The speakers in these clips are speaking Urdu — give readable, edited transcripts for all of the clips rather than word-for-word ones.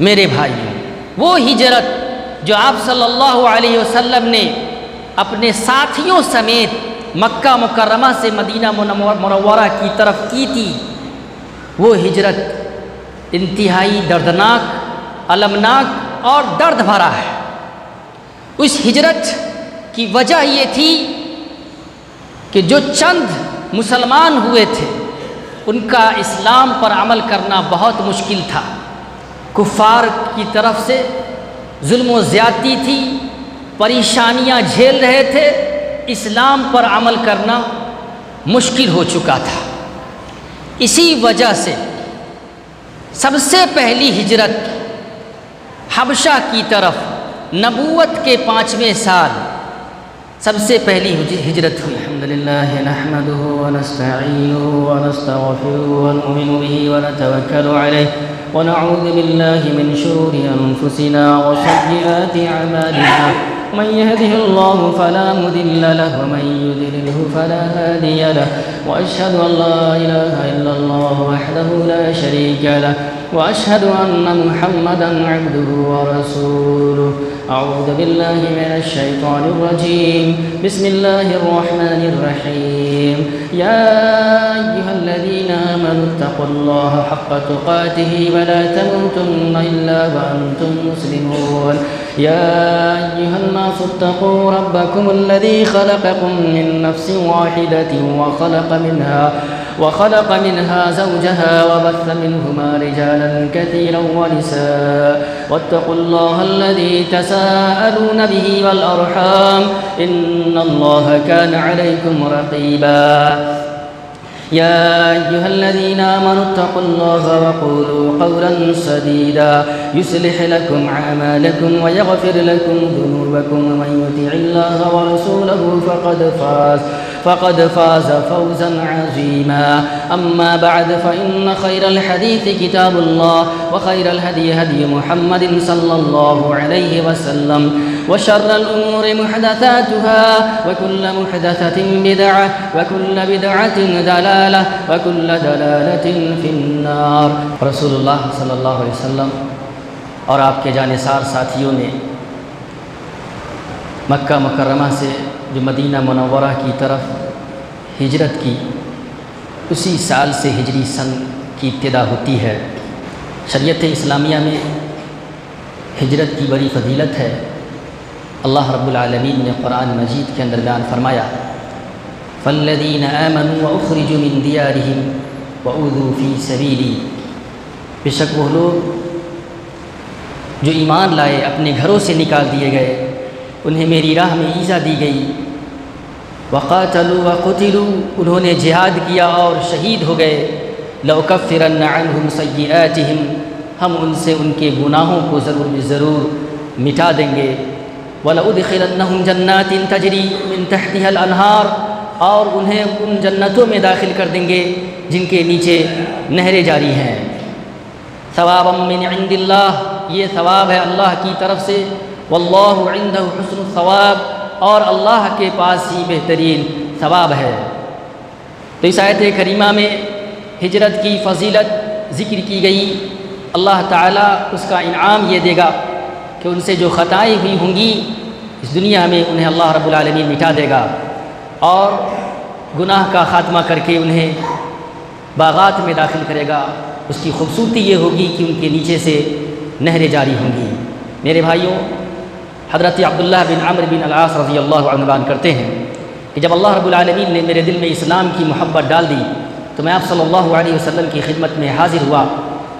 میرے بھائیوں، وہ ہجرت جو آپ صلی اللہ علیہ وسلم نے اپنے ساتھیوں سمیت مکہ مکرمہ سے مدینہ منورہ کی طرف کی تھی، وہ ہجرت انتہائی دردناک، المناک اور درد بھرا ہے۔ اس ہجرت کی وجہ یہ تھی کہ جو چند مسلمان ہوئے تھے ان کا اسلام پر عمل کرنا بہت مشکل تھا۔ کفار کی طرف سے ظلم و زیادتی تھی، پریشانیاں جھیل رہے تھے، اسلام پر عمل کرنا مشکل ہو چکا تھا۔ اسی وجہ سے سب سے پہلی ہجرت حبشہ کی طرف نبوت کے 5ویں سال سب سے پہلی ہجرت ہوئی۔ الحمدللہ نحمدہ ونستعینہ ونستغفرہ ونؤمن بہ ونتوکل علیہ ونعوذ باللہ من شرور انفسنا وسیئات اعمالنا من يهده الله فلا مضل له ومن يضلل فلا هادي له واشهد ان لا اله الا الله وحده لا شريك له واشهد ان محمدا عبده ورسوله اعوذ بالله من الشيطان الرجيم بسم الله الرحمن الرحيم يا ايها الذين امنوا اتقوا الله حق تقاته ولا تموتن الا وانتم مسلمون يا ايها الناس اتقوا ربكم الذي خلقكم من نفس واحدة وخلق منها زوجها وبث منهما رجالا كثيرا ونساء واتقوا الله الذي تساءلون به والأرحام إن الله كان عليكم رقيبا يا أيها الذين آمنوا اتقوا الله وقولوا قولا سديدا يصلح لكم أعمالكم ويغفر لكم ذنوبكم ومن يطع الله ورسوله فقد فاز فوزا عظيما أما بعد فإن خير الحديث كتاب الله وخير الهدي هدي محمد صلى الله عليه وسلم وشر الأمور محدثاتها وكل محدثة بدعة وكل بدعة ضلالة وكل ضلالة في النار۔ رسول اللہ صلی اللہ علیہ وسلم اور آپ کے جانثار ساتھیوں نے مکہ مکرمہ سے جو مدینہ منورہ کی طرف ہجرت کی، اسی سال سے ہجری سن کی ابتدا ہوتی ہے۔ شریعت اسلامیہ میں ہجرت کی بڑی فضیلت ہے۔ اللہ رب العالمین نے قرآن مجید کے اندر بیان فرمایا فَالَّذِينَ آمَنُوا وَأُخْرِجُوا مِن دِيَارِهِمْ وَأُوذُوا فِي سَبِيلِي، بے شک وہ لوگ جو ایمان لائے، اپنے گھروں سے نکال دیے گئے، انہیں میری راہ میں ایذا دی گئی، وَقَاتَلُوا وَقُتِلُوا، انہوں نے جہاد کیا اور شہید ہو گئے، لَأُكَفِّرَنَّ عَنْهُمْ سَيِّئَاتِهِمْ، ہم ان سے ان کے گناہوں کو ضرور مٹا دیں گے، وَلَأُدْخِلَنَّهُمْ جَنَّاتٍ تَجْرِي مِن تَحْتِهَا الْأَنْهَارُ، اور انہیں ان جنتوں میں داخل کر دیں گے جن کے نیچے نہریں جاری ہیں، ثوابا من عند اللہ، یہ ثواب ہے اللہ کی طرف سے، واللہ عنده حسن الثواب، اور اللہ کے پاس ہی بہترین ثواب ہے۔ تو اس آیت کریمہ میں ہجرت کی فضیلت ذکر کی گئی۔ اللہ تعالیٰ اس کا انعام یہ دے گا کہ ان سے جو خطائیں ہوئی ہوں گی اس دنیا میں انہیں اللہ رب العالمین مٹا دے گا، اور گناہ کا خاتمہ کر کے انہیں باغات میں داخل کرے گا۔ اس کی خوبصورتی یہ ہوگی کہ ان کے نیچے سے نہریں جاری ہوں گی۔ میرے بھائیوں، حضرت عبداللہ بن عمرو بن العاص رضی اللہ عنہ بیان کرتے ہیں کہ جب اللہ رب العالمین نے میرے دل میں اسلام کی محبت ڈال دی تو میں آپ صلی اللہ علیہ وسلم کی خدمت میں حاضر ہوا،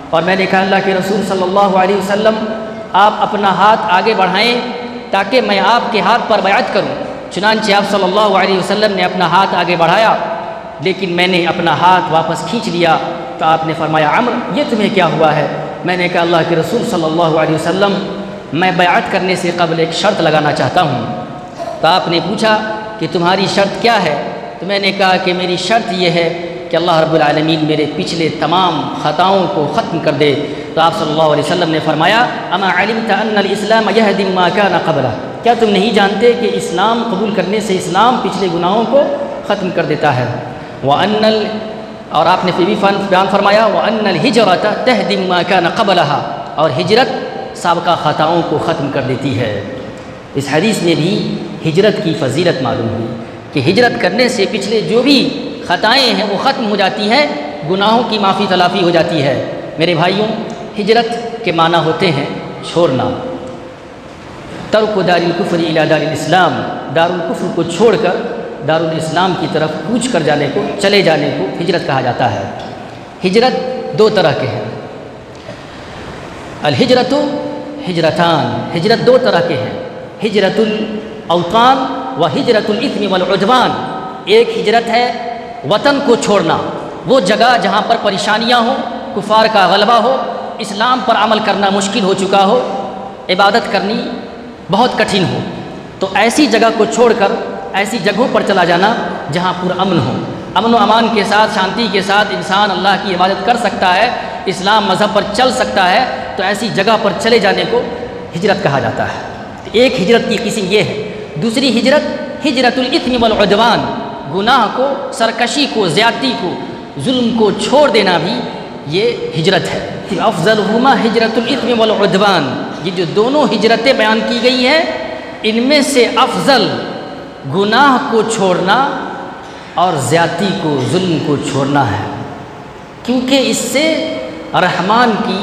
اور میں نے کہا اللہ کے رسول صلی اللہ علیہ وسلم، آپ اپنا ہاتھ آگے بڑھائیں تاکہ میں آپ کے ہاتھ پر بیعت کروں۔ چنانچہ آپ صلی اللہ علیہ وسلم نے اپنا ہاتھ آگے بڑھایا، لیکن میں نے اپنا ہاتھ واپس کھینچ لیا تو آپ نے فرمایا عمرو، یہ تمہیں کیا ہوا ہے؟ میں نے کہا اللہ کے رسول صلی اللہ علیہ وسلم، میں بیعت کرنے سے قبل ایک شرط لگانا چاہتا ہوں۔ تو آپ نے پوچھا کہ تمہاری شرط کیا ہے؟ تو میں نے کہا کہ میری شرط یہ ہے کہ اللہ رب العالمین میرے پچھلے تمام خطاؤں کو ختم کر دے۔ تو آپ صلی اللہ علیہ وسلم نے فرمایا اما علمت ان الاسلام یہدم ما کان قبلہ، کیا تم نہیں جانتے کہ اسلام قبول کرنے سے اسلام پچھلے گناہوں کو ختم کر دیتا ہے؟ اور آپ نے پھر بھی بیان فرمایا وَأَنَّ الْهِجْرَةَ تَهْدِمُ مَا كَانَ قَبْلَهَا، اور ہجرت سابقہ خطاؤں کو ختم کر دیتی ہے۔ اس حدیث میں بھی ہجرت کی فضیلت معلوم ہوئی کہ ہجرت کرنے سے پچھلے جو بھی خطائیں ہیں وہ ختم ہو جاتی ہیں، گناہوں کی معافی تلافی ہو جاتی ہے۔ میرے بھائیوں، ہجرت کے معنی ہوتے ہیں چھوڑنا، ترک دار الکفر الی دار الاسلام، دار الکفر کو چھوڑ کر دار الاسلام کی طرف کوچ کر جانے کو، چلے جانے کو ہجرت کہا جاتا ہے۔ ہجرت دو طرح کے ہیں، الہجرت ہجرتان، ہجرت دو طرح کے ہیں، ہجرت الاوطان و ہجرت الاثم والعدوان۔ ایک ہجرت ہے وطن کو چھوڑنا، وہ جگہ جہاں پر پریشانیاں ہوں، کفار کا غلبہ ہو، اسلام پر عمل کرنا مشکل ہو چکا ہو، عبادت کرنی بہت کٹھن ہو، تو ایسی جگہ کو چھوڑ کر ایسی جگہوں پر چلا جانا جہاں پر امن ہو، امن و امان کے ساتھ، شانتی کے ساتھ انسان اللہ کی عبادت کر سکتا ہے، اسلام مذہب پر چل سکتا ہے، تو ایسی جگہ پر چلے جانے کو ہجرت کہا جاتا ہے۔ ایک ہجرت کی قسم یہ ہے۔ دوسری ہجرت ہجرت الاثم والعدوان، گناہ کو، سرکشی کو، زیادتی کو، ظلم کو چھوڑ دینا بھی یہ ہجرت ہے۔ افضلہما ہجرت الاثم والعدوان، یہ جو دونوں ہجرتیں بیان کی گئی ہیں، ان میں سے افضل گناہ کو چھوڑنا اور زیادتی کو، ظلم کو چھوڑنا ہے، کیونکہ اس سے رحمان کی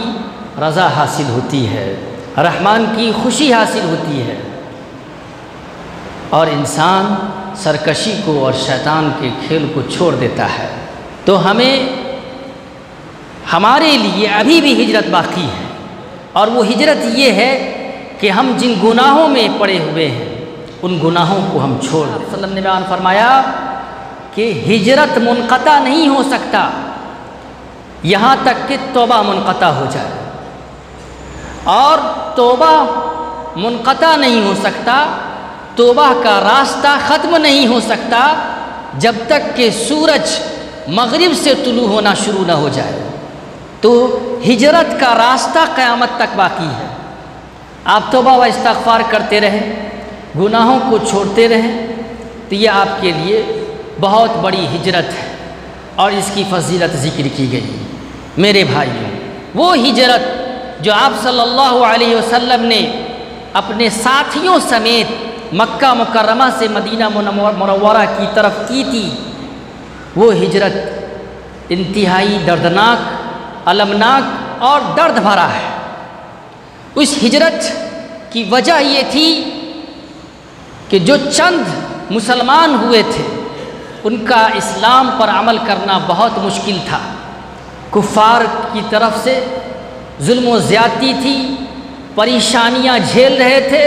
رضا حاصل ہوتی ہے، رحمان کی خوشی حاصل ہوتی ہے، اور انسان سرکشی کو اور شیطان کے کھیل کو چھوڑ دیتا ہے۔ تو ہمارے لیے ابھی بھی ہجرت باقی ہے، اور وہ ہجرت یہ ہے کہ ہم جن گناہوں میں پڑے ہوئے ہیں ان گناہوں کو ہم چھوڑ دیں۔ صلی اللہ علیہ وسلم نے بیان فرمایا کہ ہجرت منقطع نہیں ہو سکتا یہاں تک کہ توبہ منقطع ہو جائے، اور توبہ منقطع نہیں ہو سکتا، توبہ کا راستہ ختم نہیں ہو سکتا جب تک کہ سورج مغرب سے طلوع ہونا شروع نہ ہو جائے۔ تو ہجرت کا راستہ قیامت تک باقی ہے۔ آپ توبہ و استغفار کرتے رہیں، گناہوں کو چھوڑتے رہیں، تو یہ آپ کے لیے بہت بڑی ہجرت ہے، اور اس کی فضیلت ذکر کی گئی۔ میرے بھائیوں، وہ ہجرت جو آپ صلی اللہ علیہ وسلم نے اپنے ساتھیوں سمیت مکہ مکرمہ سے مدینہ منورہ کی طرف کی تھی، وہ ہجرت انتہائی دردناک، المناک اور درد بھرا ہے۔ اس ہجرت کی وجہ یہ تھی کہ جو چند مسلمان ہوئے تھے ان کا اسلام پر عمل کرنا بہت مشکل تھا، کفار کی طرف سے ظلم و زیادتی تھی، پریشانیاں جھیل رہے تھے،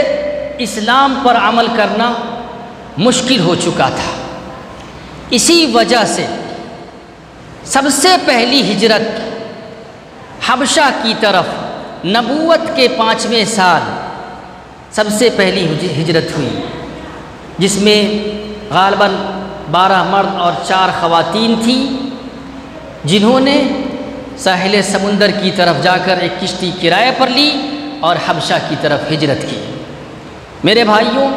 اسلام پر عمل کرنا مشکل ہو چکا تھا۔ اسی وجہ سے سب سے پہلی ہجرت حبشہ کی طرف نبوت کے 5ویں سال سب سے پہلی ہجرت ہوئی، جس میں غالباً 12 مرد اور 4 خواتین تھیں، جنہوں نے ساحل سمندر کی طرف جا کر ایک کشتی کرائے پر لی اور حبشہ کی طرف ہجرت کی۔ میرے بھائیوں،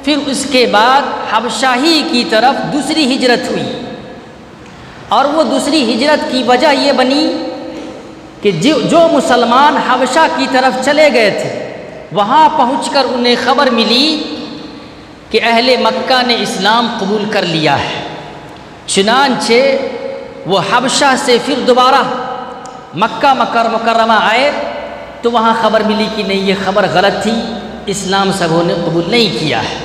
پھر اس کے بعد حبشہ ہی کی طرف دوسری ہجرت ہوئی، اور وہ دوسری ہجرت کی وجہ یہ بنی کہ جو مسلمان حبشہ کی طرف چلے گئے تھے، وہاں پہنچ کر انہیں خبر ملی کہ اہل مکہ نے اسلام قبول کر لیا ہے، چنانچہ وہ حبشہ سے پھر دوبارہ مکہ مکرمہ آئے، تو وہاں خبر ملی کہ نہیں، یہ خبر غلط تھی، اسلام سبوں نے قبول نہیں کیا ہے،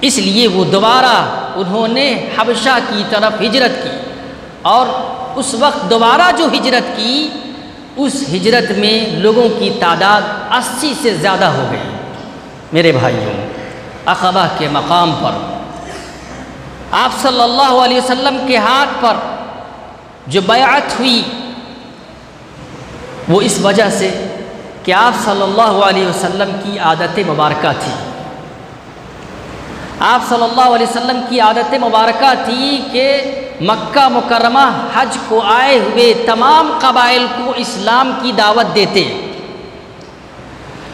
اس لیے وہ دوبارہ انہوں نے حبشہ کی طرف ہجرت کی، اور اس وقت دوبارہ جو ہجرت کی، اس ہجرت میں لوگوں کی تعداد 80 سے زیادہ ہو گئی۔ میرے بھائیوں، عقبہ کے مقام پر آپ صلی اللہ علیہ وسلم کے ہاتھ پر جو بیعت ہوئی، وہ اس وجہ سے کہ آپ صلی اللہ علیہ وسلم کی عادت مبارکہ تھی۔ آپ صلی اللہ علیہ وسلم کی عادت مبارکہ تھی کہ مکہ مکرمہ حج کو آئے ہوئے تمام قبائل کو اسلام کی دعوت دیتے،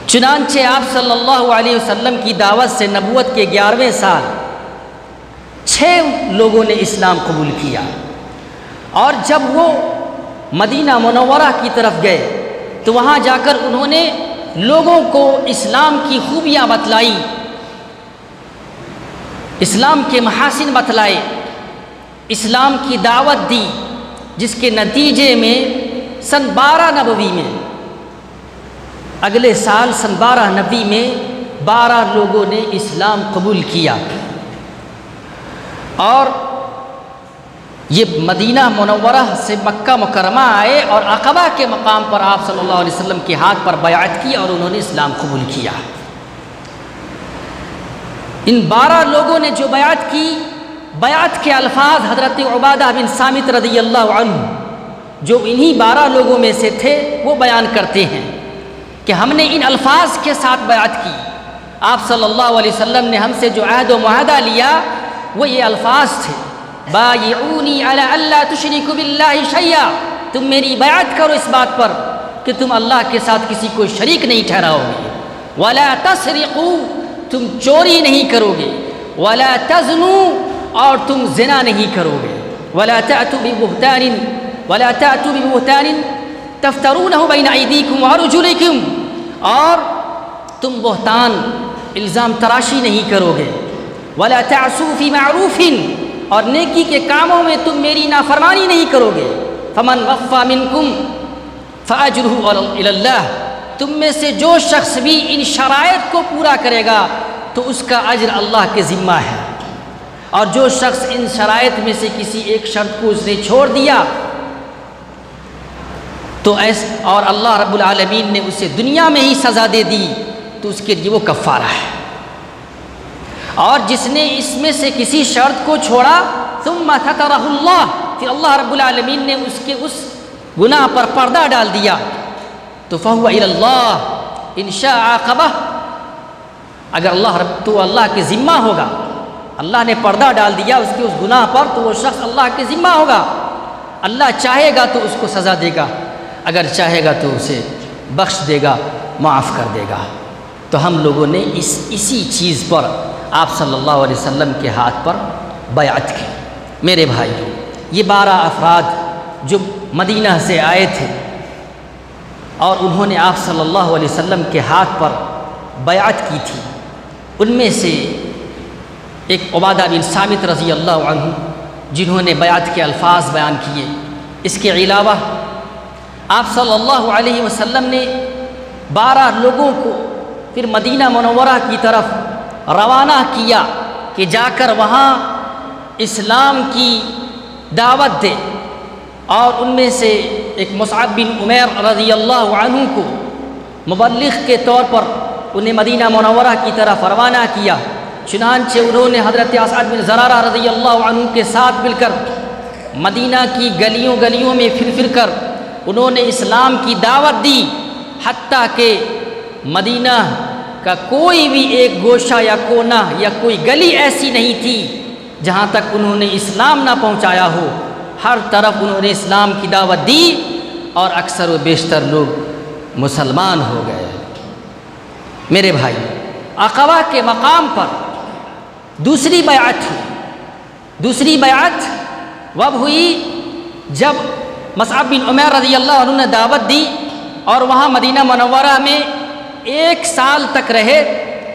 چنانچہ آپ صلی اللہ علیہ وسلم کی دعوت سے نبوت کے 11ویں سال 6 لوگوں نے اسلام قبول کیا، اور جب وہ مدینہ منورہ کی طرف گئے تو وہاں جا کر انہوں نے لوگوں کو اسلام کی خوبیاں بتلائی، اسلام کے محاسن بتلائے، اسلام کی دعوت دی، جس کے نتیجے میں سن 12 نبوی میں، اگلے سال سن 12 نبوی میں 12 لوگوں نے اسلام قبول کیا، اور یہ مدینہ منورہ سے مکہ مکرمہ آئے اور عقبہ کے مقام پر آپ صلی اللہ علیہ وسلم کے ہاتھ پر بیعت کی اور انہوں نے اسلام قبول کیا۔ ان 12 لوگوں نے جو بیعت کی، بیعت کے الفاظ حضرت عبادہ بن صامت رضی اللہ عنہ جو انہی 12 لوگوں میں سے تھے وہ بیان کرتے ہیں کہ ہم نے ان الفاظ کے ساتھ بیعت کی، آپ صلی اللہ علیہ وسلم نے ہم سے جو عہد و معاہدہ لیا وہ یہ الفاظ تھے، بایعونی علی اللہ تشرکوا باللہ شیئا، تم میری بیعت کرو اس بات پر کہ تم اللہ کے ساتھ کسی کو شریک نہیں ٹھہراؤ گے، ولا تسرقوا، تم چوری نہیں کرو گے، ولا تزنوا، اور تم زنا نہیں کرو گے، ولا تأتوا ببہتان تفترونہ بین ایدیکم وارجلکم، اور تم بہتان الزام تراشی نہیں کرو گے، ولا تعصوا فی معروف، اور نیکی کے کاموں میں تم میری نافرمانی نہیں کرو گے، فمن وفی منکم فاجرہ الی اللہ، تم میں سے جو شخص بھی ان شرائط کو پورا کرے گا تو اس کا اجر اللہ کے ذمہ ہے، اور جو شخص ان شرائط میں سے کسی ایک شرط کو اس نے چھوڑ دیا تو اور اللہ رب العالمین نے اسے دنیا میں ہی سزا دے دی تو اس کے لیے وہ کفارہ ہے، اور جس نے اس میں سے کسی شرط کو چھوڑا ثم سترہ اللہ، پھر اللہ رب العالمین نے اس کے اس گناہ پر پردہ ڈال دیا تو فہو الی اللہ ان شاء عاقبہ، اگر اللہ کے ذمہ ہوگا، اللہ نے پردہ ڈال دیا اس کے اس گناہ پر تو وہ شخص اللہ کے ذمہ ہوگا، اللہ چاہے گا تو اس کو سزا دے گا، اگر چاہے گا تو اسے بخش دے گا، معاف کر دے گا۔ تو ہم لوگوں نے اسی چیز پر آپ صلی اللہ علیہ وسلم کے ہاتھ پر بیعت کی۔ میرے بھائیوں، یہ 12 افراد جو مدینہ سے آئے تھے اور انہوں نے آپ صلی اللہ علیہ وسلم کے ہاتھ پر بیعت کی تھی، ان میں سے ایک عبادہ بن صامت رضی اللہ عنہ جنہوں نے بیعت کے الفاظ بیان کیے، اس کے علاوہ آپ صلی اللہ علیہ وسلم نے 12 لوگوں کو پھر مدینہ منورہ کی طرف روانہ کیا کہ جا کر وہاں اسلام کی دعوت دے، اور ان میں سے ایک مصعب بن عمیر رضی اللہ عنہ کو مبلغ کے طور پر انہیں مدینہ منورہ کی طرف روانہ کیا، چنانچہ انہوں نے حضرت اسعد بن زرارہ رضی اللہ عنہ کے ساتھ مل کر مدینہ کی گلیوں گلیوں میں پھر کر انہوں نے اسلام کی دعوت دی، حتیٰ کہ مدینہ کا کوئی بھی ایک گوشہ یا کونا یا کوئی گلی ایسی نہیں تھی جہاں تک انہوں نے اسلام نہ پہنچایا ہو، ہر طرف انہوں نے اسلام کی دعوت دی اور اکثر و بیشتر لوگ مسلمان ہو گئے۔ میرے بھائی، عقبہ کے مقام پر دوسری بیعت ہوئی۔ دوسری بیعت وب ہوئی جب مصعب بن عمیر رضی اللہ عنہ نے دعوت دی اور وہاں مدینہ منورہ میں 1 سال تک رہے،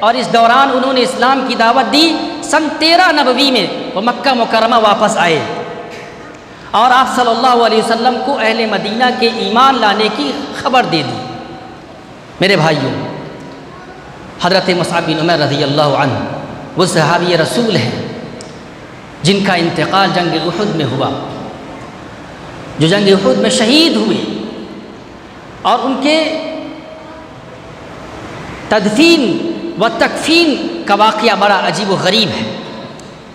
اور اس دوران انہوں نے اسلام کی دعوت دی۔ سن 13 نبوی میں وہ مکہ مکرمہ واپس آئے اور آپ صلی اللہ علیہ وسلم کو اہل مدینہ کے ایمان لانے کی خبر دے دی۔ میرے بھائیوں، حضرت مصعب بن عمیر رضی اللہ عنہ وہ صحابی رسول ہیں جن کا انتقال جنگ احد میں ہوا، جو جنگ احد میں شہید ہوئے، اور ان کے تدفین و تکفین کا واقعہ بڑا عجیب و غریب ہے۔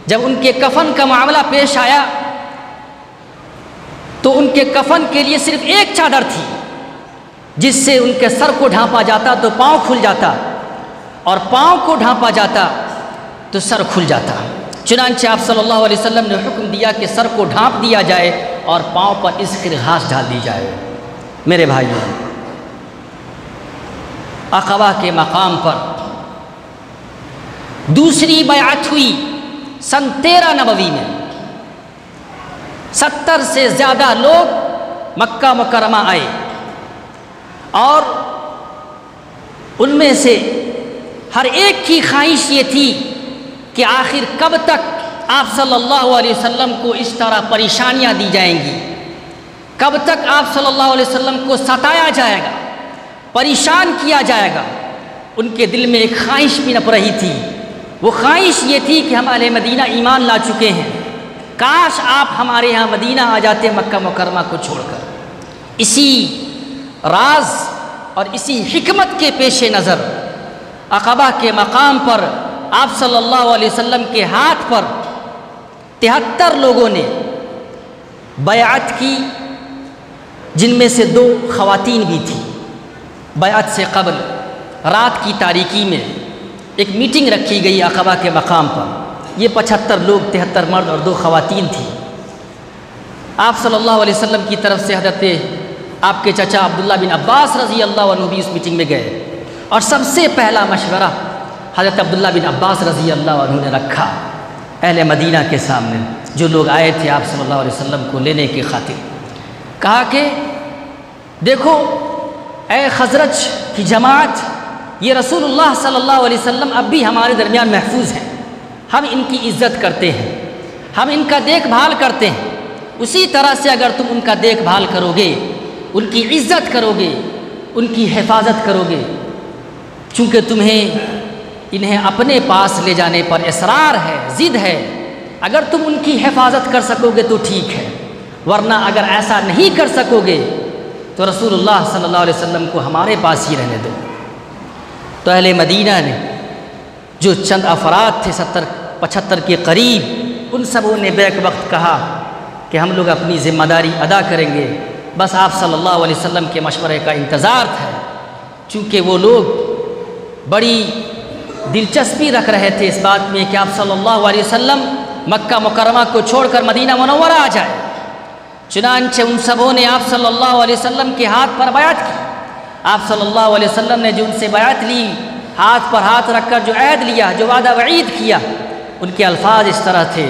جب ان کے کفن کا معاملہ پیش آیا تو ان کے کفن کے لیے صرف ایک چادر تھی جس سے ان کے سر کو ڈھانپا جاتا تو پاؤں کھل جاتا، اور پاؤں کو ڈھانپا جاتا تو سر کھل جاتا۔ چنانچہ آپ صلی اللہ علیہ وسلم نے حکم دیا کہ سر کو ڈھانپ دیا جائے اور پاؤں پر اس گھاس ڈال دی جائے۔ میرے بھائیوں، عقبہ کے مقام پر دوسری بیعت ہوئی سن 13 نبوی میں۔ 70 سے زیادہ لوگ مکہ مکرمہ آئے اور ان میں سے ہر ایک کی خواہش یہ تھی کہ آخر کب تک آپ صلی اللہ علیہ وسلم کو اس طرح پریشانیاں دی جائیں گی، کب تک آپ صلی اللہ علیہ وسلم کو ستایا جائے گا، پریشان کیا جائے گا۔ ان کے دل میں ایک خواہش بھی نپ رہی تھی، وہ خواہش یہ تھی کہ ہم اہل مدینہ ایمان لا چکے ہیں، کاش آپ ہمارے یہاں مدینہ آ جاتے مکہ مکرمہ کو چھوڑ کر۔ اسی راز اور اسی حکمت کے پیش نظر عقبہ کے مقام پر آپ صلی اللہ علیہ وسلم کے ہاتھ پر 73 لوگوں نے بیعت کی، جن میں سے 2 خواتین بھی تھیں۔ بیعت سے قبل رات کی تاریکی میں ایک میٹنگ رکھی گئی عقبہ کے مقام پر۔ یہ 75 لوگ، 73 مرد اور 2 خواتین تھیں۔ آپ صلی اللہ علیہ وسلم کی طرف سے حضرت آپ کے چچا عبداللہ بن عباس رضی اللہ عنہ بھی اس میٹنگ میں گئے، اور سب سے پہلا مشورہ حضرت عبداللہ بن عباس رضی اللہ عنہ نے رکھا اہل مدینہ کے سامنے، جو لوگ آئے تھے آپ صلی اللہ علیہ وسلم کو لینے کی خاطر۔ کہا کہ دیکھو اے خزرج کی جماعت، یہ رسول اللہ صلی اللہ علیہ وسلم اب بھی ہمارے درمیان محفوظ ہیں، ہم ان کی عزت کرتے ہیں، ہم ان کا دیکھ بھال کرتے ہیں۔ اسی طرح سے اگر تم ان کا دیکھ بھال کرو گے، ان کی عزت کرو گے، ان کی حفاظت کرو گے، چونکہ تمہیں انہیں اپنے پاس لے جانے پر اصرار ہے، ضد ہے، اگر تم ان کی حفاظت کر سکو گے تو ٹھیک ہے، ورنہ اگر ایسا نہیں کر سکو گے تو رسول اللہ صلی اللہ علیہ وسلم کو ہمارے پاس ہی رہنے دو۔ تو اہل مدینہ نے، جو چند افراد تھے 75 کے قریب، ان سبوں نے بیک وقت کہا کہ ہم لوگ اپنی ذمہ داری ادا کریں گے، بس آپ صلی اللہ علیہ وسلم کے مشورے کا انتظار تھا۔ چونکہ وہ لوگ بڑی دلچسپی رکھ رہے تھے اس بات میں کہ آپ صلی اللہ علیہ وسلم مکہ مکرمہ کو چھوڑ کر مدینہ منورہ آ جائے۔ چنانچہ ان سبوں نے آپ صلی اللہ علیہ وسلم کے ہاتھ پر بیعت کی۔ آپ صلی اللہ علیہ وسلم نے جو ان سے بیعت لی، ہاتھ پر ہاتھ رکھ کر جو عہد لیا، جو وعدہ وعید کیا، ان کے الفاظ اس طرح تھے۔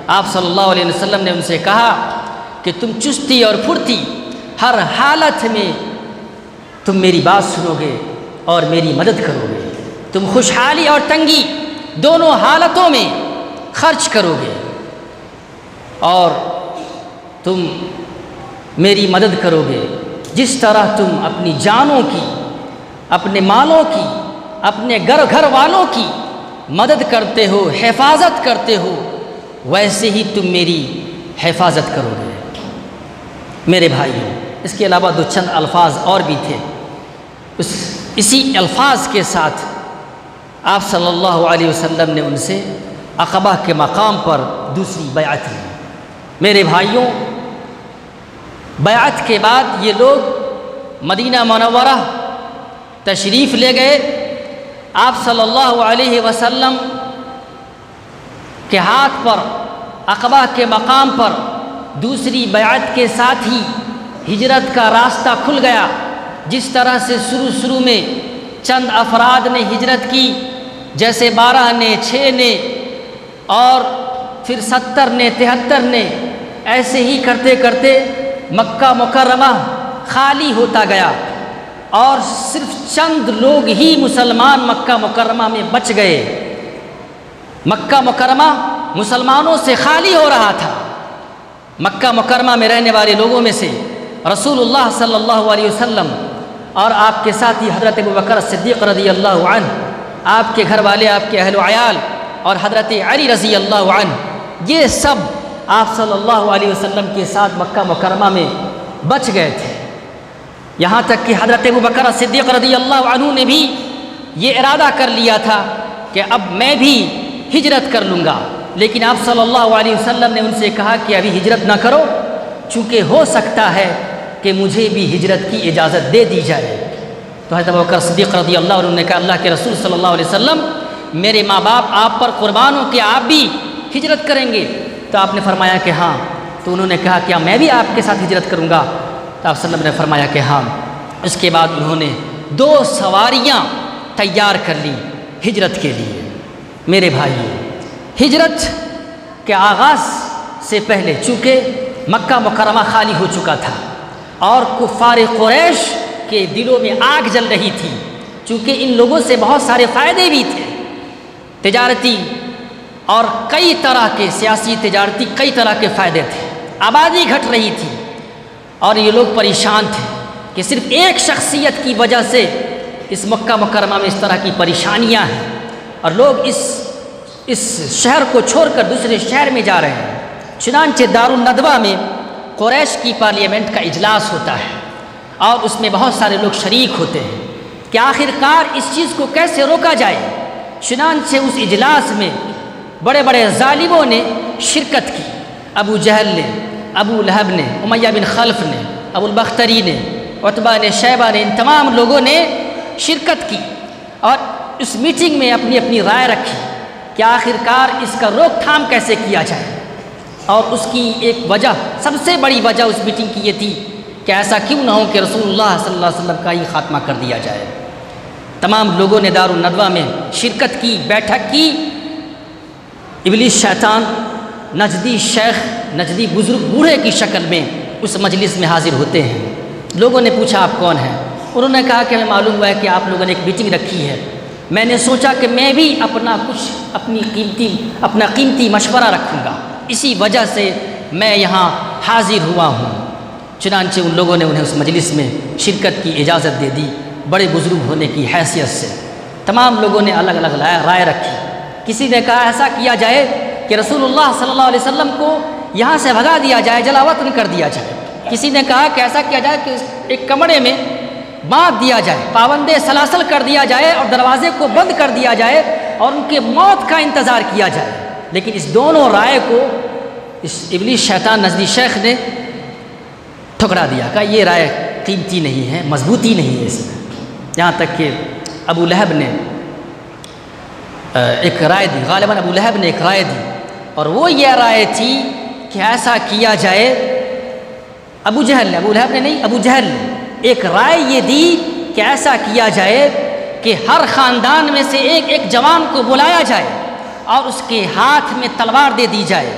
آپ صلی اللہ علیہ وسلم نے ان سے کہا کہ تم چستی اور پھرتی ہر حالت میں تم میری بات سنو گے اور میری مدد کرو گے، تم خوشحالی اور تنگی دونوں حالتوں میں خرچ کرو گے، اور تم میری مدد کرو گے جس طرح تم اپنی جانوں کی، اپنے مالوں کی، اپنے گھر والوں کی مدد کرتے ہو، حفاظت کرتے ہو، ویسے ہی تم میری حفاظت کرو گے۔ میرے بھائیوں، اس کے علاوہ 2 چند الفاظ اور بھی تھے۔ اسی الفاظ کے ساتھ آپ صلی اللہ علیہ وسلم نے ان سے عقبہ کے مقام پر دوسری بیعت لی۔ میرے بھائیوں، بیعت کے بعد یہ لوگ مدینہ منورہ تشریف لے گئے۔ آپ صلی اللہ علیہ وسلم کے ہاتھ پر عقبہ کے مقام پر دوسری بیعت کے ساتھ ہی ہجرت کا راستہ کھل گیا۔ جس طرح سے شروع میں چند افراد نے ہجرت کی، جیسے 12 نے، 6 نے، اور پھر 70 نے، 73 نے، ایسے ہی کرتے کرتے مکہ مکرمہ خالی ہوتا گیا، اور صرف چند لوگ ہی مسلمان مکہ مکرمہ میں بچ گئے۔ مکہ مکرمہ مسلمانوں سے خالی ہو رہا تھا۔ مکہ مکرمہ میں رہنے والے لوگوں میں سے رسول اللہ صلی اللہ علیہ وسلم اور آپ کے ساتھی حضرت ابوبکر صدیق رضی اللہ عنہ، آپ کے گھر والے، آپ کے اہل و عیال، اور حضرت علی رضی اللہ عنہ، یہ سب آپ صلی اللہ علیہ وسلم کے ساتھ مکہ مکرمہ میں بچ گئے تھے۔ یہاں تک کہ حضرت ابوبکر صدیق رضی اللہ عنہ نے بھی یہ ارادہ کر لیا تھا کہ اب میں بھی ہجرت کر لوں گا، لیکن آپ صلی اللہ علیہ وسلم نے ان سے کہا کہ ابھی ہجرت نہ کرو، چونکہ ہو سکتا ہے کہ مجھے بھی ہجرت کی اجازت دے دی جائے۔ تو حضرت ابوبکر صدیق رضی اللہ عنہ نے کہا اللہ کے رسول صلی اللہ علیہ وسلم، میرے ماں باپ آپ پر قربان ہوں کہ آپ بھی ہجرت کریں گے؟ تو آپ نے فرمایا کہ ہاں۔ تو انہوں نے کہا کیا میں بھی آپ کے ساتھ ہجرت کروں گا؟ تو آپ صلی اللہ علیہ وسلم نے فرمایا کہ ہاں۔ اس کے بعد انہوں نے 2 سواریاں تیار کر لی ہجرت کے لیے۔ میرے بھائیو، ہجرت کے آغاز سے پہلے چونکہ مکہ مکرمہ خالی ہو چکا تھا اور کفار قریش کے کے دلوں میں آگ جل رہی تھی، چونکہ ان لوگوں سے بہت سارے فائدے بھی تھے، تجارتی اور کئی طرح کے سیاسی تجارتی کئی طرح کے فائدے تھے، آبادی گھٹ رہی تھی اور یہ لوگ پریشان تھے کہ صرف ایک شخصیت کی وجہ سے اس مکہ مکرمہ میں اس طرح کی پریشانیاں ہیں اور لوگ اس شہر کو چھوڑ کر دوسرے شہر میں جا رہے ہیں۔ چنانچہ دارالندوہ میں قریش کی پارلیمنٹ کا اجلاس ہوتا ہے اور اس میں بہت سارے لوگ شریک ہوتے ہیں کہ آخر کار اس چیز کو کیسے روکا جائے۔ چنانچہ اس اجلاس میں بڑے بڑے ظالموں نے شرکت کی، ابو جہل نے، ابو لہب نے، امیہ بن خلف نے، ابو البختری نے، عتبہ نے، شیبہ نے، ان تمام لوگوں نے شرکت کی اور اس میٹنگ میں اپنی اپنی رائے رکھی کہ آخر کار اس کا روک تھام کیسے کیا جائے۔ اور اس کی ایک وجہ، سب سے بڑی وجہ اس میٹنگ کی یہ تھی کہ ایسا کیوں نہ ہو کہ رسول اللہ صلی اللہ علیہ وسلم کا ہی خاتمہ کر دیا جائے۔ تمام لوگوں نے دارالندوہ میں شرکت کی، بیٹھک کی۔ ابلیس شیطان نجدی شیخ، نجدی بزرگ بوڑھے کی شکل میں اس مجلس میں حاضر ہوتے ہیں۔ لوگوں نے پوچھا آپ کون ہیں؟ انہوں نے کہا کہ ہمیں معلوم ہوا ہے کہ آپ لوگوں نے ایک میٹنگ رکھی ہے، میں نے سوچا کہ میں بھی اپنا قیمتی مشورہ رکھوں گا، اسی وجہ سے میں یہاں حاضر ہوا ہوں۔ چنانچہ ان لوگوں نے انہیں اس مجلس میں شرکت کی اجازت دے دی، بڑے بزرگ ہونے کی حیثیت سے۔ تمام لوگوں نے الگ الگ رائے رکھی۔ کسی نے کہا ایسا کیا جائے کہ رسول اللہ صلی اللہ علیہ وسلم کو یہاں سے بھگا دیا جائے، جلاوطن کر دیا جائے۔ کسی نے کہا کہ ایسا کیا جائے کہ ایک کمرے میں باندھ دیا جائے، پابندِ سلاسل کر دیا جائے اور دروازے کو بند کر دیا جائے اور ان کے موت کا انتظار کیا جائے۔ لیکن اس دونوں رائے کو اس ابلیس شیطان نجدی شیخ نے ٹھکرا دیا، کہا یہ رائے قیمتی نہیں ہے، مضبوطی نہیں ہے اس میں۔ یہاں تک کہ ابو لہب نے ایک رائے دی، غالباً ابو لہب نے ایک رائے دی اور وہ یہ رائے تھی کہ ایسا کیا جائے۔ ابو جہل نے، ابو لہب نے نہیں، ابو جہل نے ایک رائے یہ دی کہ ایسا کیا جائے کہ ہر خاندان میں سے ایک ایک جوان کو بلایا جائے اور اس کے ہاتھ میں تلوار دے دی جائے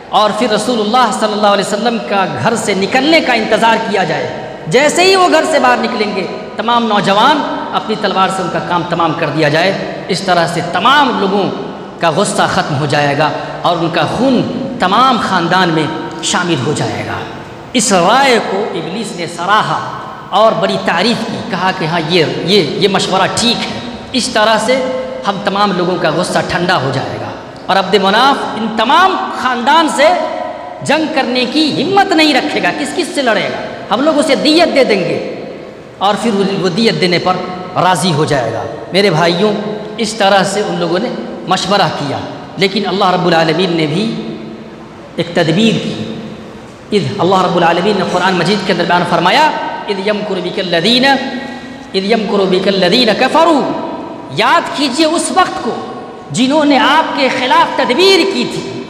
اور پھر رسول اللہ صلی اللہ علیہ وسلم کا گھر سے نکلنے کا انتظار کیا جائے۔ جیسے ہی وہ گھر سے باہر نکلیں گے تمام نوجوان اپنی تلوار سے ان کا کام تمام کر دیا جائے۔ اس طرح سے تمام لوگوں کا غصہ ختم ہو جائے گا اور ان کا خون تمام خاندان میں شامل ہو جائے گا۔ اس رائے کو ابلیس نے سراہا اور بڑی تعریف کی، کہا کہ ہاں یہ مشورہ ٹھیک ہے، اس طرح سے ہم تمام لوگوں کا غصہ ٹھنڈا ہو جائے گا اور عبد مناف ان تمام خاندان سے جنگ کرنے کی ہمت نہیں رکھے گا، کس سے لڑے گا، ہم لوگ اسے دیت دے دیں گے اور پھر وہ دیت دینے پر راضی ہو جائے گا۔ میرے بھائیوں، اس طرح سے ان لوگوں نے مشورہ کیا، لیکن اللہ رب العالمین نے بھی ایک تدبیر کی۔ اللہ رب العالمین نے قرآن مجید کے اندر بیان فرمایا اذ یمکر بک الذین کفروا، یاد کیجئے اس وقت کو جنہوں نے آپ کے خلاف تدبیر کی تھی،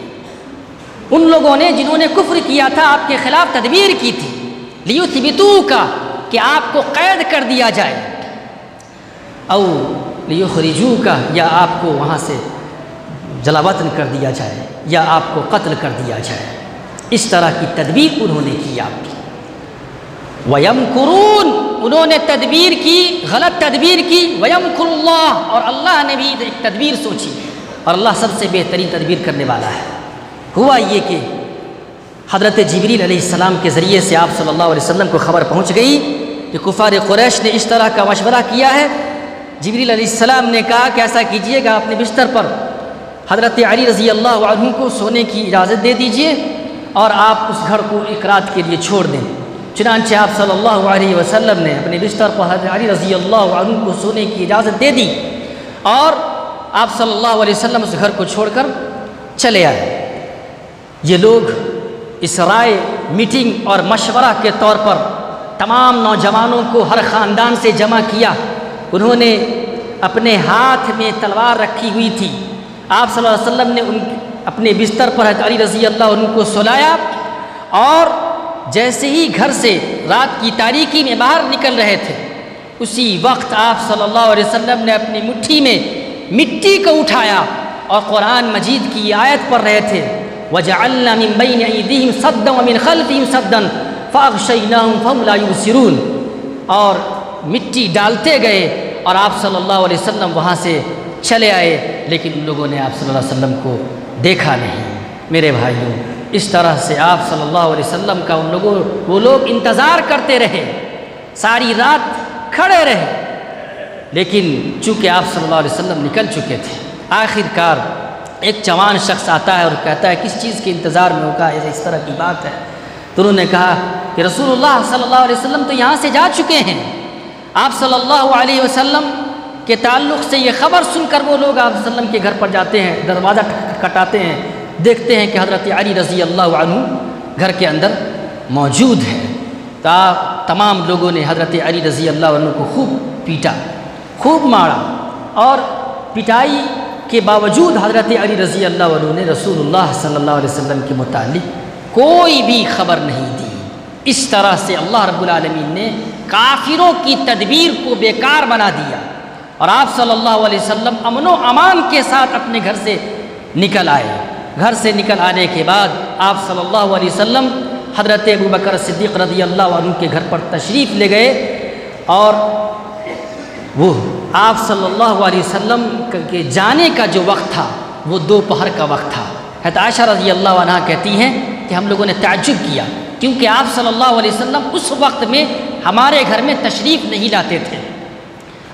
ان لوگوں نے جنہوں نے کفر کیا تھا آپ کے خلاف تدبیر کی تھی، لیثبتوک، کہ آپ کو قید کر دیا جائے، او لیخرجوک، یا آپ کو وہاں سے جلاوطن کر دیا جائے یا آپ کو قتل کر دیا جائے۔ اس طرح کی تدبیر انہوں نے کی آپ کی۔ وَيَمْكُرُونَ، انہوں نے تدبیر کی، غلط تدبیر کی۔ وَيَمْكُرُ اللَّهُ، اور اللہ نے بھی ایک تدبیر سوچی اور اللہ سب سے بہترین تدبیر کرنے والا ہے۔ ہوا یہ کہ حضرت جبریل علیہ السلام کے ذریعے سے آپ صلی اللہ علیہ وسلم کو خبر پہنچ گئی کہ کفار قریش نے اس طرح کا مشورہ کیا ہے۔ جبریل علیہ السلام نے کہا کہ ایسا کیجئے گا، اپنے بستر پر حضرت علی رضی اللہ عنہ کو سونے کی اجازت دے دیجئے اور آپ اس گھر کو ایک رات کے لیے چھوڑ دیں۔ چنانچہ آپ صلی اللہ علیہ وسلم نے اپنے بستر پر حضرت علی رضی اللہ عنہ کو سونے کی اجازت دے دی اور آپ صلی اللہ علیہ وسلم اس گھر کو چھوڑ کر چلے آئے۔ یہ لوگ اس رائے، میٹنگ اور مشورہ کے طور پر تمام نوجوانوں کو ہر خاندان سے جمع کیا۔ انہوں نے اپنے ہاتھ میں تلوار رکھی ہوئی تھی۔ آپ صلی اللہ علیہ وسلم نے اپنے بستر پر حضرت علی رضی اللہ عنہ کو سلایا اور جیسے ہی گھر سے رات کی تاریکی میں باہر نکل رہے تھے، اسی وقت آپ صلی اللہ علیہ وسلم نے اپنی مٹھی میں مٹی کو اٹھایا اور قرآن مجید کی آیت پڑھ رہے تھے، وَجَعَلْنَا مِن بَيْنِ أَيْدِيهِمْ سَدًّا وَمِنْ خَلْفِهِمْ سَدًّا فَأَغْشَيْنَاهُمْ فَهُمْ لَا يُبْصِرُونَ، اور مٹی ڈالتے گئے اور آپ صلی اللہ علیہ وسلم وہاں سے چلے آئے، لیکن ان لوگوں نے آپ صلی اللہ علیہ وسلم کو دیکھا نہیں۔ میرے بھائیوں، اس طرح سے آپ صلی اللہ علیہ وسلم کا وہ لوگ انتظار کرتے رہے، ساری رات کھڑے رہے، لیکن چونکہ آپ صلی اللہ علیہ وسلم نکل چکے تھے، آخر کار ایک جوان شخص آتا ہے اور کہتا ہے کس چیز کے انتظار میں ہوگا، اس طرح کی بات ہے۔ تو انہوں نے کہا کہ رسول اللہ صلی اللہ علیہ وسلم تو یہاں سے جا چکے ہیں۔ آپ صلی اللہ علیہ وسلم کے تعلق سے یہ خبر سن کر وہ لوگ آپ صلی اللہ علیہ وسلم کے گھر پر جاتے ہیں، دروازہ کھٹکھٹاتے ہیں، دیکھتے ہیں کہ حضرت علی رضی اللہ عنہ گھر کے اندر موجود ہے۔ تمام لوگوں نے حضرت علی رضی اللہ عنہ کو خوب پیٹا، خوب مارا، اور پٹائی کے باوجود حضرت علی رضی اللہ عنہ نے رسول اللہ صلی اللہ علیہ وسلم کے متعلق کوئی بھی خبر نہیں دی۔ اس طرح سے اللہ رب العالمین نے کافروں کی تدبیر کو بیکار بنا دیا، اور آپ صلی اللہ علیہ وسلم امن و امان کے ساتھ اپنے گھر سے نکل آئے۔ گھر سے نکل آنے کے بعد آپ صلی اللہ علیہ وسلم حضرت ابوبکر صدیق رضی اللہ عنہ کے گھر پر تشریف لے گئے، اور وہ آپ صلی اللہ علیہ وسلم کے جانے کا جو وقت تھا وہ دوپہر کا وقت تھا۔ حضرت عائشہ رضی اللہ عنہا کہتی ہیں کہ ہم لوگوں نے تعجب کیا، کیونکہ آپ صلی اللہ علیہ وسلم اس وقت میں ہمارے گھر میں تشریف نہیں لاتے تھے۔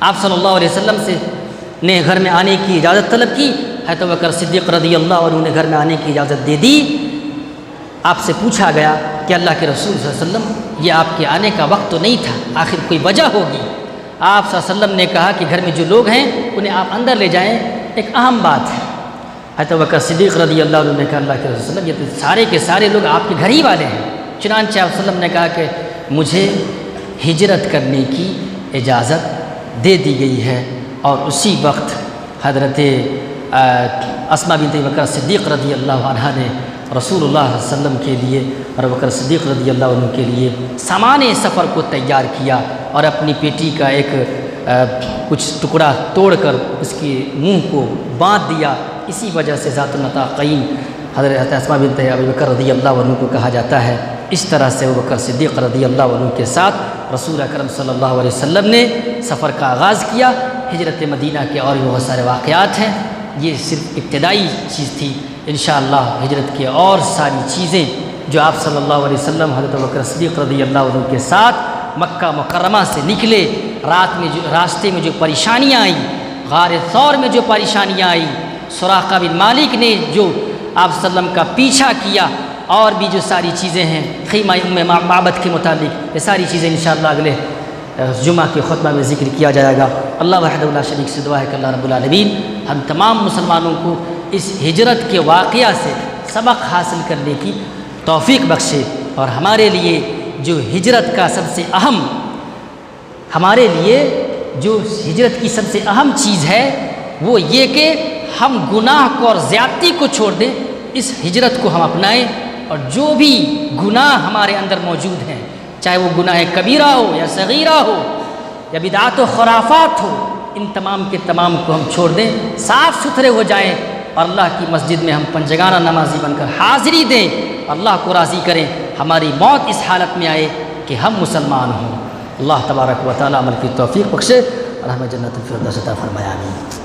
آپ صلی اللہ علیہ وسلم نے گھر میں آنے کی اجازت طلب کی، حضرت ابوبکر صدیق رضی اللہ عنہ نے گھر میں آنے کی اجازت دے دی۔ آپ سے پوچھا گیا کہ اللہ کے رسول صلی اللہ علیہ وسلم یہ آپ کے آنے کا وقت تو نہیں تھا، آخر کوئی وجہ ہوگی۔ آپ صلی اللہ علیہ وسلم نے کہا کہ گھر میں جو لوگ ہیں انہیں آپ اندر لے جائیں، ایک اہم بات ہے۔ حضرت ابوبکر صدیق رضی اللہ عنہ نے کہا اللہ کے رسول صلی اللہ علیہ وسلم یہ تو سارے کے سارے لوگ آپ کے گھر ہی والے ہیں۔ چنانچہ آپ صلی اللہ علیہ وسلم نے کہا کہ مجھے ہجرت کرنے کی اجازت دے دی گئی ہے، اور اسی وقت حضرت اسماء بنت ابوبکر صدیق رضی اللہ عنہا نے رسول اللہ صلی اللہ علیہ وسلم کے لیے اور ابوبکر صدیق رضی اللہ عنہ کے لیے سامان سفر کو تیار کیا، اور اپنی پیٹی کا ایک کچھ ٹکڑا توڑ کر اس کے منہ کو باندھ دیا۔ اسی وجہ سے ذات النطاقین حضرت اسماء بنت ابوبکر رضی اللہ عنہ کو کہا جاتا ہے۔ اس طرح سے ابوبکر صدیق رضی اللہ عنہ کے ساتھ رسول اکرم صلی اللہ علیہ وسلم نے سفر کا آغاز کیا۔ ہجرت مدینہ کے اور بھی بہت سارے واقعات ہیں، یہ صرف ابتدائی چیز تھی۔ انشاءاللہ ہجرت کی اور ساری چیزیں جو آپ صلی اللہ علیہ وسلم حضرت ابوبکر صدیق رضی اللہ عنہ کے ساتھ مکہ مکرمہ سے نکلے، راستے میں جو پریشانیاں آئیں، غار ثور میں جو پریشانیاں آئیں، سراقہ بن مالک نے جو آپ صلی اللہ علیہ وسلم کا پیچھا کیا، اور بھی جو ساری چیزیں ہیں خیمہ ام معبد کے متعلق، یہ ساری چیزیں انشاءاللہ اگلے جمعہ کے خطبہ میں ذکر کیا جائے گا۔ اللہ وحدہ لا شریک سے دعا ہے کہ اللہ رب العالمین ہم تمام مسلمانوں کو اس ہجرت کے واقعہ سے سبق حاصل کرنے کی توفیق بخشے، اور ہمارے لیے جو ہجرت کا سب سے اہم ہمارے لیے جو ہجرت کی سب سے اہم چیز ہے وہ یہ کہ ہم گناہ کو اور زیادتی کو چھوڑ دیں، اس ہجرت کو ہم اپنائیں، اور جو بھی گناہ ہمارے اندر موجود ہیں، چاہے وہ گناہ کبیرہ ہو یا صغیرہ ہو یا بدعات و خرافات ہو، ان تمام کے تمام کو ہم چھوڑ دیں، صاف ستھرے ہو جائیں، اور اللہ کی مسجد میں ہم پنجگانہ نمازی بن کر حاضری دیں، اللہ کو راضی کریں، ہماری موت اس حالت میں آئے کہ ہم مسلمان ہوں۔ اللہ تبارک و تعالی عمل کی توفیق بخشے اور ہمیں جنت الفردوس عطا فرمائے، آمین۔